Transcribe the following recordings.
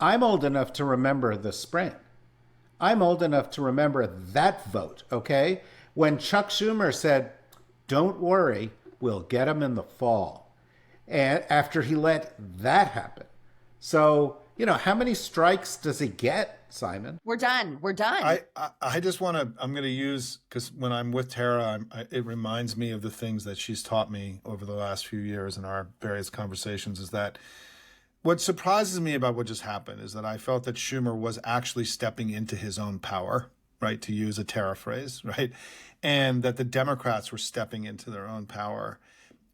I'm old enough to remember the spring. I'm old enough to remember that vote, okay? When Chuck Schumer said, don't worry, we'll get him in the fall. And after he let that happen. So, how many strikes does he get, Simon? We're done. We're done. I just want to, I'm going to use, because when I'm with Tara, it reminds me of the things that she's taught me over the last few years in our various conversations, is that what surprises me about what just happened is that I felt that Schumer was actually stepping into his own power, right, to use a Tara phrase, right, and that the Democrats were stepping into their own power.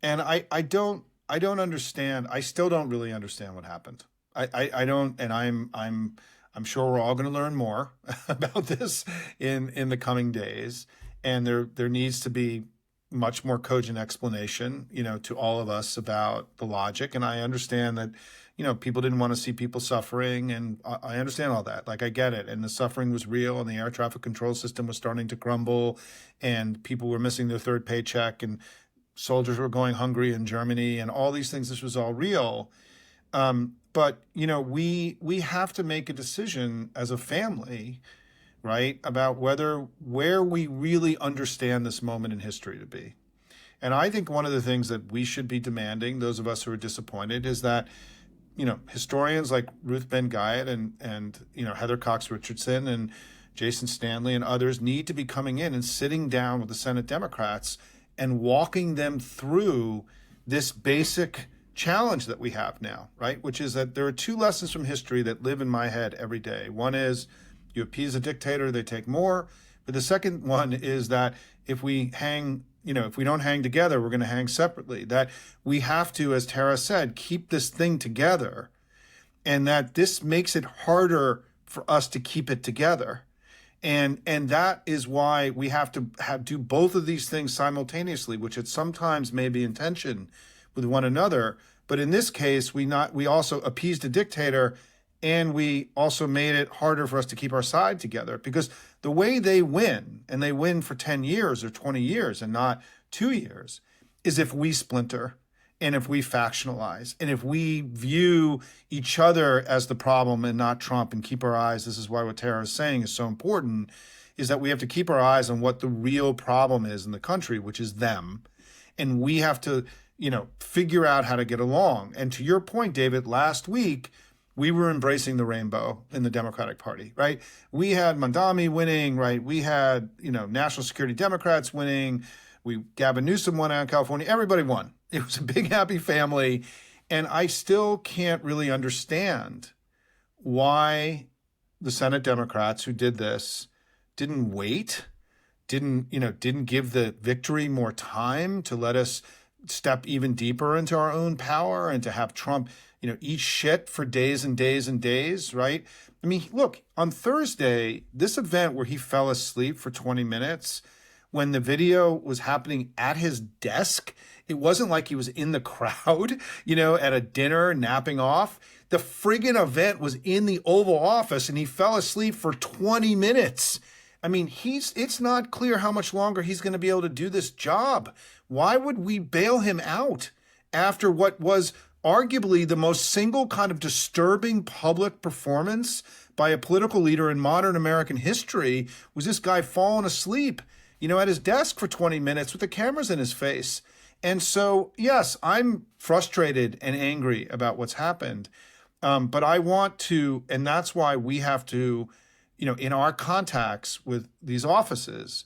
And I don't understand. I still don't really understand what happened. I don't, and I'm sure we're all going to learn more about this in the coming days. And there needs to be much more cogent explanation, to all of us about the logic. And I understand that, people didn't want to see people suffering, and I understand all that. Like, I get it. And the suffering was real, and the air traffic control system was starting to crumble, and people were missing their third paycheck, and soldiers were going hungry in Germany, and all these things. This was all real. But, we have to make a decision as a family, right, about where we really understand this moment in history to be. And I think one of the things that we should be demanding, those of us who are disappointed, is that, historians like Ruth Ben Guyot and Heather Cox Richardson and Jason Stanley and others need to be coming in and sitting down with the Senate Democrats and walking them through this basic challenge that we have now, right? Which is that there are two lessons from history that live in my head every day. One is you appease a dictator, they take more. But the second one is that if we don't hang together, we're going to hang separately. That we have to, as Tara said, keep this thing together. And that this makes it harder for us to keep it together. And that is why we have to do both of these things simultaneously, which it sometimes may be in tension with one another. But in this case, we also appeased a dictator, and we also made it harder for us to keep our side together, because the way they win, and they win for 10 years or 20 years and not 2 years, is if we splinter and if we factionalize and if we view each other as the problem and not Trump, and keep our eyes. This is why what Tara is saying is so important, is that we have to keep our eyes on what the real problem is in the country, which is them. And we have to, figure out how to get along. And to your point, David, last week, we were embracing the rainbow in the Democratic Party, right? We had Mandami winning, right? We had, national security Democrats winning. Gavin Newsom won out in California. Everybody won. It was a big, happy family. And I still can't really understand why the Senate Democrats who did this didn't wait, didn't give the victory more time to let us step even deeper into our own power and to have Trump, eat shit for days and days and days, right? I mean, look, on Thursday, this event where he fell asleep for 20 minutes, when the video was happening at his desk, it wasn't like he was in the crowd, at a dinner napping off. The friggin' event was in the Oval Office, and he fell asleep for 20 minutes. I mean, it's not clear how much longer he's going to be able to do this job. Why would we bail him out after what was arguably the most single kind of disturbing public performance by a political leader in modern American history? Was this guy falling asleep, at his desk for 20 minutes with the cameras in his face? And so, yes, I'm frustrated and angry about what's happened. But I want to, and that's why we have to, in our contacts with these offices,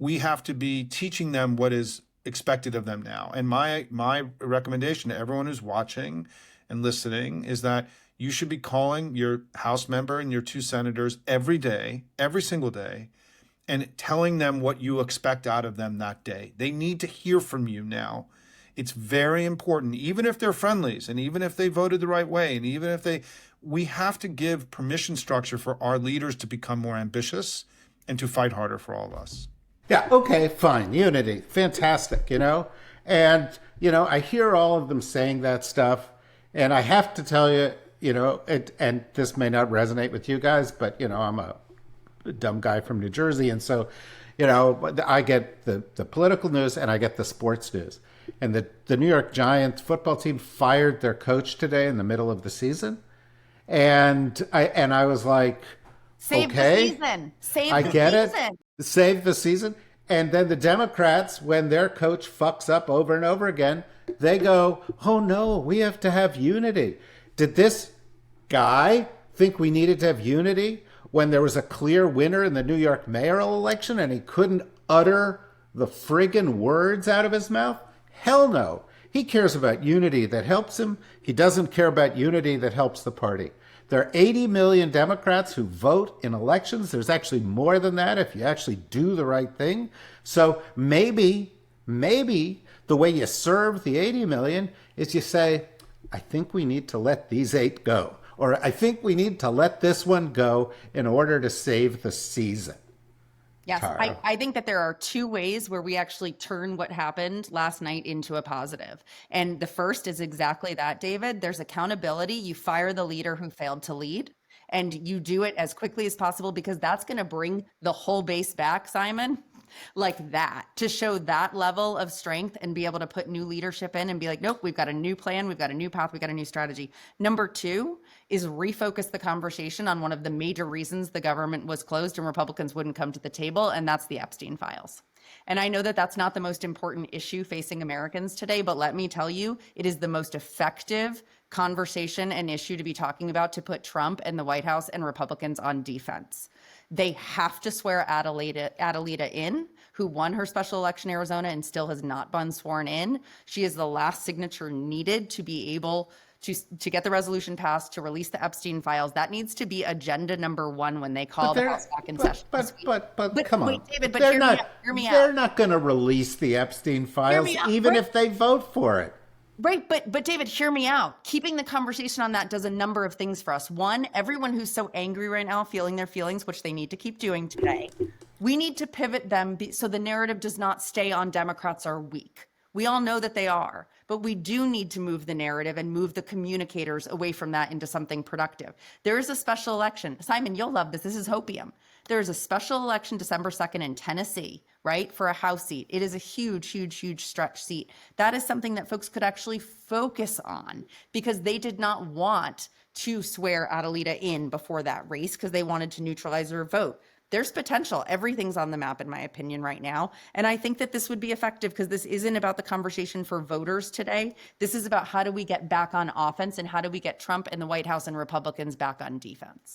we have to be teaching them what is expected of them now. And my recommendation to everyone who's watching and listening is that you should be calling your House member and your two senators every day, every single day, and telling them what you expect out of them that day. They need to hear from you now. It's very important, even if they're friendlies, and even if they voted the right way, and even if we have to give permission structure for our leaders to become more ambitious and to fight harder for all of us. Yeah, okay, fine. Unity. Fantastic, And, I hear all of them saying that stuff. And I have to tell you, and this may not resonate with you guys, but, I'm a dumb guy from New Jersey. And so, I get the political news and I get the sports news. And the New York Giants football team fired their coach today in the middle of the season. And I was like, Save the okay, season. Save I the get season. it. Save the season. And then the Democrats, when their coach fucks up over and over again, they go, oh no, we have to have unity. Did this guy think we needed to have unity when there was a clear winner in the New York mayoral election and he couldn't utter the friggin' words out of his mouth? Hell no. He cares about unity that helps him. He doesn't care about unity that helps the party. There are 80 million Democrats who vote in elections. There's actually more than that if you actually do the right thing. So maybe the way you serve the 80 million is you say, I think we need to let these 8 go. Or I think we need to let this one go in order to save the season. Yes, I think that there are 2 ways where we actually turn what happened last night into a positive. And the first is exactly that, David. There's accountability. You fire the leader who failed to lead, and you do it as quickly as possible because that's going to bring the whole base back, Simon, like that, to show that level of strength and be able to put new leadership in and be like, nope, we've got a new plan, we've got a new path, we've got a new strategy. Number 2 is refocus the conversation on one of the major reasons the government was closed and Republicans wouldn't come to the table, and that's the Epstein files. And I know that that's not the most important issue facing Americans today, but let me tell you, it is the most effective conversation and issue to be talking about to put Trump and the White House and Republicans on defense. They have to swear Adelita in, who won her special election in Arizona and still has not been sworn in. She is the last signature needed to be able to get the resolution passed, to release the Epstein files. That needs to be agenda number 1 when they call the House back in session. But come on. Wait, David, but hear me out. They're not going to release the Epstein files, even if they vote for it. Right, but David, hear me out. Keeping the conversation on that does a number of things for us. 1, everyone who's so angry right now, feeling their feelings, which they need to keep doing today, we need to pivot them so the narrative does not stay on Democrats are weak. We all know that they are, but we do need to move the narrative and move the communicators away from that into something productive. There is a special election. Simon, you'll love this. This is hopium. There is a special election December 2nd in Tennessee, right, for a House seat. It is a huge stretch seat. That is something that folks could actually focus on because they did not want to swear Adelita in before that race because they wanted to neutralize her vote. There's potential. Everything's on the map, in my opinion, right now. And I think that this would be effective because this isn't about the conversation for voters today. This is about how do we get back on offense and how do we get Trump and the White House and Republicans back on defense.